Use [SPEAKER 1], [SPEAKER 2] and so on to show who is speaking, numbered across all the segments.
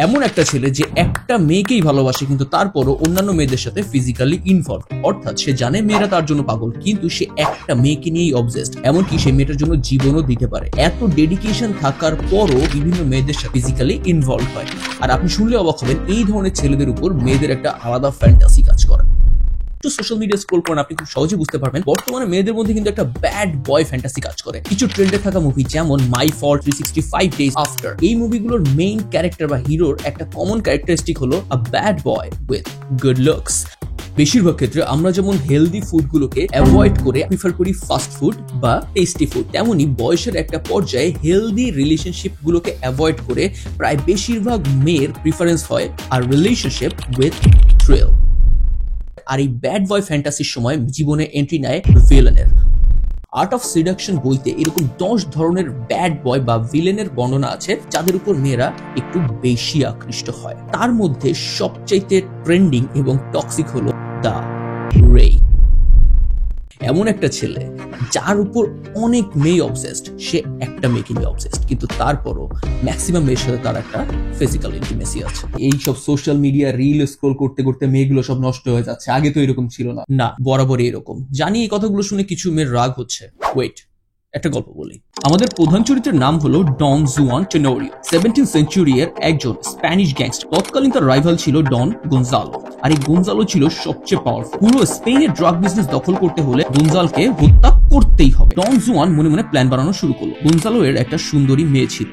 [SPEAKER 1] এমন একটা ছেলে যে একটা মেয়েকেই ভালোবাসে কিন্তু তারপরও অন্যান্য মেয়েদের সাথে ফিজিক্যালি ইনভলভ, অর্থাৎ সে জানে মেয়েরা তার জন্য পাগল কিন্তু সে একটা মেয়েকে নিয়েই অবসেসড, এমনকি সে মেয়েটার জন্য জীবনও দিতে পারে। এত ডেডিকেশন থাকার পরও বিভিন্ন মেয়েদের সাথে ফিজিক্যালি ইনভলভ হয়। আর আপনি শুনলে অবাক হবেন, এই ধরনের ছেলেদের উপর মেয়েদের একটা আলাদা ফ্যান্টাসি কাজ করে। একটু সোশ্যাল মিডিয়া স্ক্রল করেন, আপনি খুব সহজে বুঝতে পারবেন বর্তমানে মেয়েদের মধ্যে কিন্তু একটা ব্যাড বয় ফ্যান্টাসি কাজ করে। কিছু ট্রেন্ডে থাকা মুভি যেমন মাই ফল্ট, 365 ডেজ আফটার, এই মুভিগুলোর মেইন ক্যারেক্টার বা হিরোর একটা কমন ক্যারেক্টারিস্টিক হলো a bad boy with good looks. বেশিরভাগ ক্ষেত্রে আমরা যেমন হেলদি ফুডগুলোকে অ্যাভয়েড করে প্রিফার করি ফাস্ট ফুড বা টেস্টি ফুড, তেমনি বয়সের একটা পর্যায়ে হেলদি রিলেশনশিপ গুলোকে অ্যাভয়েড করে প্রায় বেশিরভাগ মেয়ের প্রিফারেন্স হয় আর রিলেশনশিপ উইথ থ্রিল। আর এই ব্যাড বয় ফ্যান্টাসির সময় জীবনে এন্ট্রি নেয় ভিলেনের। আর্ট অফ সিডাকশন বইতে এরকম 10 ধরনের ব্যাড বয় বা ভিলেনের বর্ণনা আছে যাদের উপর মেয়েরা একটু বেশি আকৃষ্ট হয়। তার মধ্যে সবচাইতে ট্রেন্ডিং এবং টক্সিক হলো দ্য রে। এমন একটা ছেলে যার উপর অনেক মেয়ে অবসেসড, সে একটা মেয়েকে নিয়ে অবসেসড কিন্তু তারপরও ম্যাক্সিমাম মেয়ের সাথে তার একটা ফিজিক্যাল ইন্টিমেসি আছে। এই সব সোশ্যাল মিডিয়া রিল স্ক্রল করতে করতে মেয়েগুলো সব নষ্ট হয়ে যাচ্ছে, আগে তো এরকম ছিল না। না, বরাবরই এরকম। জানি এই কথাগুলো শুনে কিছু মেয়ের রাগ হচ্ছে। ওয়েট, একটা গল্প বলি। আমাদের প্রধান চরিত্রের নাম হলো ডন জুয়ান টেনোরিও। 17th সেঞ্চুরি এর একজন স্প্যানিশ গ্যাংস্টার। তৎকালীন তার রাইভাল ছিল ডন গনজালো, আর এই গনজালো ছিল সবচেয়ে পাওয়ারফুল। পুরো স্পেনের ড্রাগ বিজনেস দখল করতে হলে গনজালকে হত্যা করতেই হবে। ডন জুয়ান মনে মনে প্ল্যান বানানো শুরু করলো। গনজালো এর একটা সুন্দরী মেয়ে ছিল,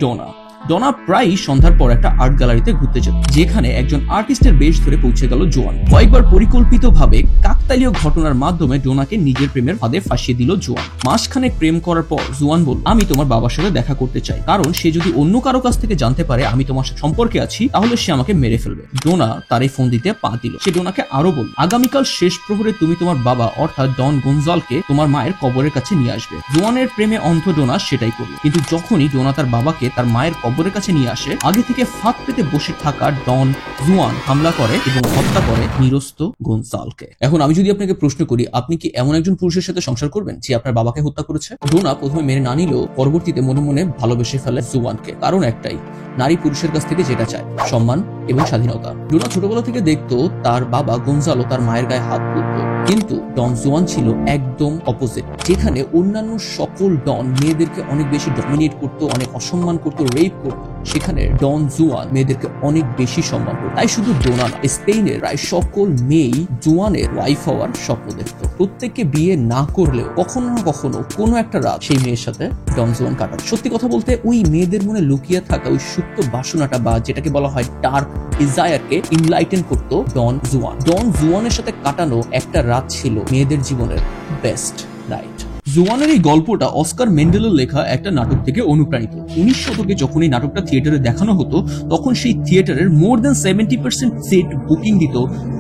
[SPEAKER 1] ডোনা। ডোনা প্রায়ই সন্ধ্যার পর একটা আর্ট গ্যালারিতে ঘুরতে যেত, যেখানে একজন আর্টিস্টের বেশ ধরে পৌঁছে গেল জোয়ান। কয়েকবার পরিকল্পিতভাবে কাকতালীয় ঘটনার মাধ্যমে ডোনাকে নিজের প্রেমের ফাঁদে ফাঁসিয়ে দিল জোয়ান। মাসখানেক প্রেম করার পর জোয়ান বলল, আমি তোমার বাবার সাথে দেখা করতে চাই, কারণ সে যদি অন্য কারো কাছ থেকে জানতে পারে আমি তোমার সাথে সম্পর্কে আছি তাহলে সে আমাকে মেরে ফেলবে। ডোনা তার এই ফোন দিতে পা দিল। সে ডোনাকে আরো বলল, আগামীকাল শেষ প্রহরে তুমি তোমার বাবা অর্থাৎ ডন গনজালকে তোমার মায়ের কবরের কাছে নিয়ে আসবে। জোয়ানের প্রেমে অন্ধ ডোনা সেটাই করল। কিন্তু যখনই ডোনা তার বাবাকে তার মায়ের কবরের কাছে নিয়ে আসে, আগে থেকে ফাঁদ পেতে বসে থাকা ডন জুয়ান হামলা করে এবং হত্যা করে নিরস্ত গনজালকে। এখন আমি যদি আপনাকে প্রশ্ন করি, আপনি কি এমন একজন পুরুষের সাথে সংসার করবেন যে আপনার বাবাকে হত্যা করেছে? ডোনা প্রথমে মেনে না নিলেও পরবর্তীতে মনে মনে ভালোবেসে ফেলে জুয়ানকে। কারণ একটাই, নারী পুরুষের কাছ থেকে যেটা চায়, সম্মান এবং স্বাধীনতা। ডোনা ছোটবেলা থেকে দেখতো তার বাবা গনজালো তার মায়ের গায়ে হাত তুলতো, কিন্তু ডন জুয়ান ছিল একদম অপোজিট। যেখানে অন্যান্য সকল ডন মেয়েদেরকে অনেক বেশি ডমিনেট করতো, অনেক অসম্মান করতো, রেপ করতো, সেখানে ডন জুয়ান মেয়েদেরকে অনেক বেশি সম্মান করতো। তাই শুধু ডোনা না, স্পেনের প্রায় সকল মেয়েই জুয়ানের ওয়াইফ হওয়ার স্বপ্ন দেখতো। প্রত্যেককে বিয়ে না করলেও কখনো না কখনো কোনো একটা রাত সেই মেয়ের সাথে ডন জুয়ান কাটাতো। সত্যি কথা বলতে ওই মেয়েদের মনে লুকিয়ে থাকা ওই সুপ্ত বাসনাটা বা যেটাকে বলা হয় ডার্ক ডিজায়ারকে ইনলাইটেন করতো ডন জুয়ান। ডন জুয়ানের সাথে কাটানো একটা রাত ছিল মেয়েদের জীবনের বেস্ট নাইট। জুয়ানের এই গল্পটা অস্কার মেন্ডেলের লেখা একটা নাটক থেকে অনুপ্রাণিত। 19 শতকে যখন এই নাটকটা থিয়েটারে দেখানো হতো, তখন সেই থিয়েটারের মোর দ্যান 70% সিট বুকিং দিত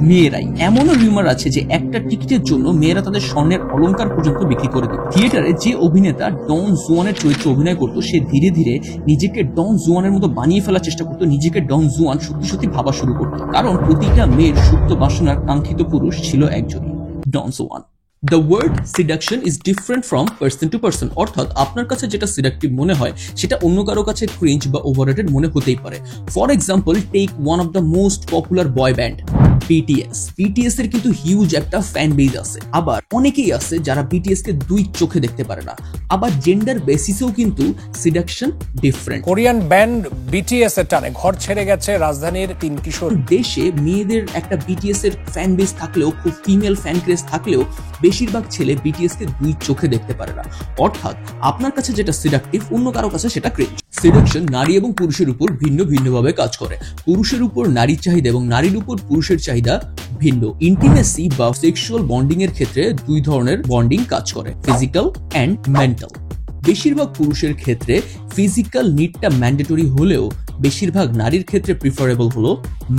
[SPEAKER 1] মেয়েরাই। এমনও রিউমার আছে যে একটা টিকিটের জন্য মেয়েরা তাদের স্বর্ণের অলংকার পর্যন্ত বিক্রি করে দিত। থিয়েটারে যে অভিনেতা ডন জুয়ানের চরিত্রে অভিনয় করতো, সে ধীরে ধীরে নিজেকে ডন জুয়ানের মতো বানিয়ে ফেলার চেষ্টা করতো। নিজেকে ডন জুয়ান সত্যি সত্যি ভাবা শুরু করতো, কারণ প্রতিটা মেয়ের সুপ্ত বাসনার কাঙ্ক্ষিত পুরুষ ছিল একজনই, ডন জুয়ান। The word seduction is different from person to person, অর্থাৎ আপনার কাছে যেটা সিডাকটিভ মনে হয় সেটা অন্য কারো কাছে ক্রিঞ্জ বা ওভাররেটেড মনে হতেই পারে। For example, take one of the most popular boy band BTS। BTS এর কিন্তু হিউজ একটা ফ্যান বেজ আছে। আবার অনেকেই আছে যারা BTS কে দুই চোখে দেখতে পারে না। আবার জেন্ডার বেসিসেও কিন্তু seduction different.
[SPEAKER 2] Korean band BTS এর টানে ঘর ছেড়ে গেছে রাজধানীর 3 কিশোর।
[SPEAKER 1] দেশে মেয়েদের একটা BTS এর ফ্যান বেস থাকলেও, খুব ফিমেল ফ্যান ক্রেজ থাকলেও, বেশিরভাগ ছেলে BTS কে দুই চোখে দেখতে পারে না। অর্থাৎ আপনার কাছে যেটা সিডাকটিভ, অন্য কারো কাছে সেটা ক্রিঞ্জ। সিডাকশন নারী এবং পুরুষের উপর ভিন্ন ভিন্নভাবে কাজ করে। পুরুষের উপর নারীর চাহিদা এবং নারীর উপর পুরুষের চাহিদা ভিন্ন। ইন্টিমেসি বা সেক্সুয়াল বন্ডিং এর ক্ষেত্রে দুই ধরনের বন্ডিং কাজ করে, ফিজিক্যাল এন্ড মেন্টাল। বেশিরভাগ পুরুষের ক্ষেত্রে ফিজিক্যাল নিডটা ম্যান্ডেটরি হলেও বেশিরভাগ নারীর ক্ষেত্রে প্রিফারেবল হলো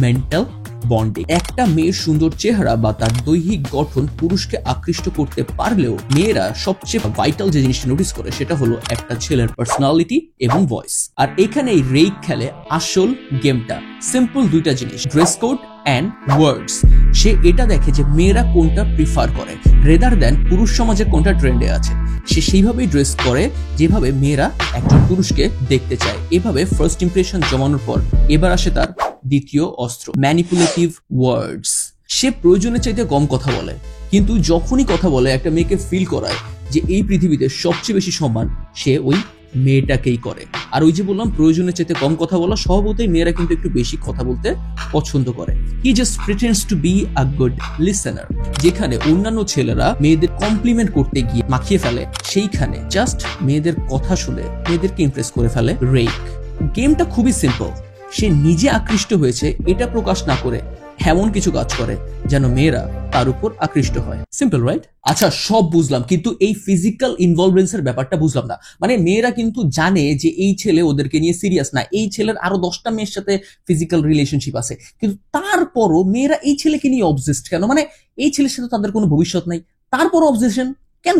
[SPEAKER 1] মেন্টাল বন্ডিং। একটা মেয়ের সুন্দর চেহারা বা তার দৈহিক গঠন পুরুষকে আকৃষ্ট করতে পারলেও মেয়েরা সবচেয়ে ভাইটাল যে জিনিসটা নোটিস করে সেটা হলো একটা ছেলের পার্সোনালিটি এবং ভয়েস। আর এখানে এই রেক খেলে আসল গেমটা। সিম্পল দুইটা জিনিস, ড্রেস কোড অ্যান্ড ওয়ার্ডস। সে এটা দেখে যে মেয়েরা কোনটা প্রিফার করে রেদার দেন পুরুষ সমাজে কোনটা ট্রেন্ডে আছে। সে সেইভাবেই ড্রেস করে যেভাবে মেয়েরা একজন পুরুষকে দেখতে চায়। এভাবে ফার্স্ট ইমপ্রেশন জমানোর পর এবার আসে তার দ্বিতীয় অস্ত্র, ম্যানিপুলেটিভ ওয়ার্ডস। সে প্রয়োজনের চাইতে কম কথা বলে, কিন্তু যখনই কথা বলে একটা মেয়েকে ফিল করায় যে এই পৃথিবীতে সবচেয়ে বেশি সম্মান সে ওই মেয়েটাকেই করে। আর ওই যে বললাম প্রয়োজনের চাইতে কম কথা বলা, স্বভাবতই মেয়েরা কিন্তু একটু বেশি কথা বলতে পছন্দ করে। He just pretends to be a good listener. যেখানে অন্যান্য ছেলেরা মেয়েদের কমপ্লিমেন্ট করতে গিয়ে মাখিয়ে ফেলে, সেইখানে জাস্ট মেয়েদের কথা শুনে মেয়েদেরকে ইমপ্রেস করে ফেলে রেইক। গেমটা খুবই সিম্পল। সে নিজে আকৃষ্ট হয়েছে এটা প্রকাশ না করে এমন কিছু কাজ করে যেন মেয়েরা তার উপর আকৃষ্ট হয়। Simple, right? আচ্ছা, সব বুঝলাম, কিন্তু এই ফিজিক্যাল ইনভলভমেন্টসের ব্যাপারটা বুঝলাম না। মানে মেয়েরা কিন্তু জানে যে এই ছেলে ওদেরকে নিয়ে সিরিয়াস না, এই ছেলের আরো 10টা মেয়ের সাথে ফিজিক্যাল রিলেশনশিপ আছে, কিন্তু তারপরও মেয়েরা এই ছেলেকে নিয়ে অবজেসড কেন? মানে এই ছেলের সাথে তাদের কোনো ভবিষ্যৎ নাই, তারপর অবজেশন কেন?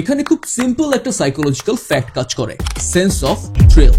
[SPEAKER 1] এখানে খুব সিম্পল একটা সাইকোলজিক্যাল ফ্যাক্ট কাজ করে, সেন্স অফ থ্রিল।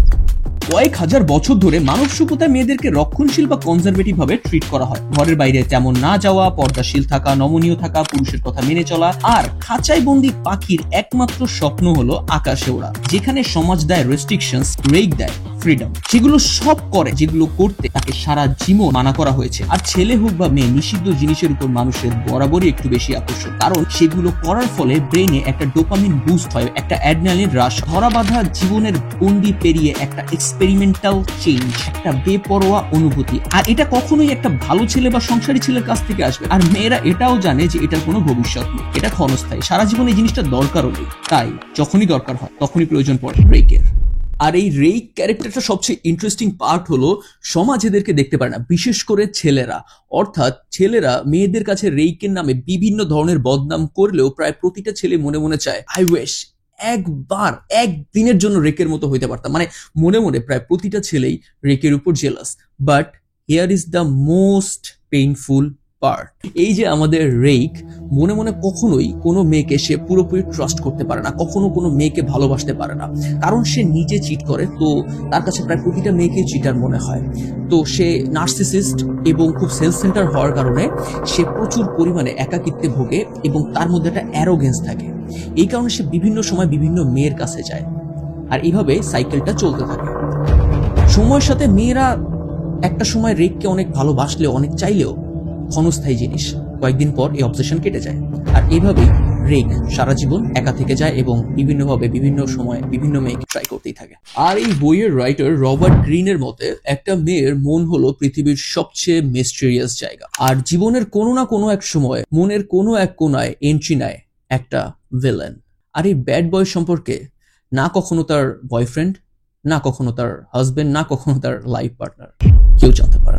[SPEAKER 1] কয়েক হাজার বছর ধরে মানব সভ্যতায় মেয়েদেরকে রক্ষণশীল বা কনজারভেটিভ ভাবে ট্রিট করা হয়। ঘরের বাইরে তেমন না যাওয়া, পর্দাশীল থাকা, নমনীয় থাকা, পুরুষের কথা মেনে চলা, আর খাঁচায় বন্দি পাখির একমাত্র স্বপ্ন হলো আকাশে ওড়া। যেখানে সমাজ দেয় রেস্ট্রিকশনস, রেক দেয় ফ্রিডম, সেগুলো সব করে যেগুলো করতে তাকে সারা জীবন মানা করা হয়েছে। আর ছেলে হোক বা মেয়ে, নিষিদ্ধ জিনিসের উপর মানুষের বরাবরই একটু বেশি আকর্ষণ, কারণ সেগুলো করার ফলে ব্রেনে একটা ডোপামিন বুস্ট হয়, একটা অ্যাড্রেনালিন হ্রাস। ধরা বাঁধা জীবনের গণ্ডি পেরিয়ে একটা এক্সপেরিমেন্টাল চেঞ্জ, একটা বেপরোয়া অনুভূতি। আর এটা কখনোই একটা ভালো ছেলে বা সংসারী ছেলের কাছ থেকে আসবে। আর মেয়েরা এটাও জানে যে এটার কোনো ভবিষ্যৎ নেই, এটা ক্ষণস্থায়ী, সারা জীবন এই জিনিসটা দরকারও নেই। তাই যখনই দরকার হয় তখনই প্রয়োজন পড়ে রেইকের। আর এই রেইক ক্যারেক্টারটা সবচেয়ে ইন্টারেস্টিং পার্ট হলো সমাজ এদেরকে দেখতে পারে না, বিশেষ করে ছেলেরা। অর্থাৎ ছেলেরা মেয়েদের কাছে রেইকের নামে বিভিন্ন ধরনের বদনাম করলেও প্রায় প্রতিটা ছেলে মনে মনে চায়, আই উইশ একবার একদিনের জন্য রেকের মতো হইতে পারতাম। মানে মনে মনে প্রায় প্রতিটা ছেলেই রেকের উপর jealous. But here is the most painful part. এই যে আমাদের রেইক মনে মনে কখনোই কোনো মেয়েকে সে পুরোপুরি ট্রাস্ট করতে পারে না, কখনো কোনো মেয়েকে ভালোবাসতে পারে না, কারণ সে নিজে চিট করে। তো তার কাছে প্রায় প্রতিটা মেয়েকে চিটার মনে হয়। তো সে নার্সিসিস্ট এবং খুব সেলফ সেন্টার হওয়ার কারণে সে প্রচুর পরিমাণে একাকিত্বে ভোগে এবং তার মধ্যে একটা অ্যারোগেন্স থাকে। এই কারণে সে বিভিন্ন সময় বিভিন্ন মেয়ের কাছে যায়, আর এইভাবে সাইকেলটা চলতে থাকে। সময়ের সাথে মেয়েরা একটা সময় রেককে অনেক ভালোবাসলেও, অনেক চাইলেও ক্ষণস্থায়ী জিনিস, কয়েকদিন পর এই অবসেশন কেটে যায়। আর এইভাবেই রেক সারা জীবন একা থেকে যায় এবং বিভিন্নভাবে বিভিন্ন সময় বিভিন্ন মেয়েকে ট্রাই করতেই থাকে। আর এই বইয়ের রাইটার রবার্ট গ্রিনের মতে একটা মেয়ের মন হলো পৃথিবীর সবচেয়ে মিস্টেরিয়াস জায়গা, আর জীবনের কোনো না কোনো এক সময় মনের কোনো এক কোনায় এন্ট্রি নেয় একটা ভিলেন। আর এই ব্যাড বয় সম্পর্কে না কখনো তার বয়ফ্রেন্ড, না কখনো তার হাজবেন্ড, না কখনো তার লাইফ পার্টনার কেউ জানতে পারে।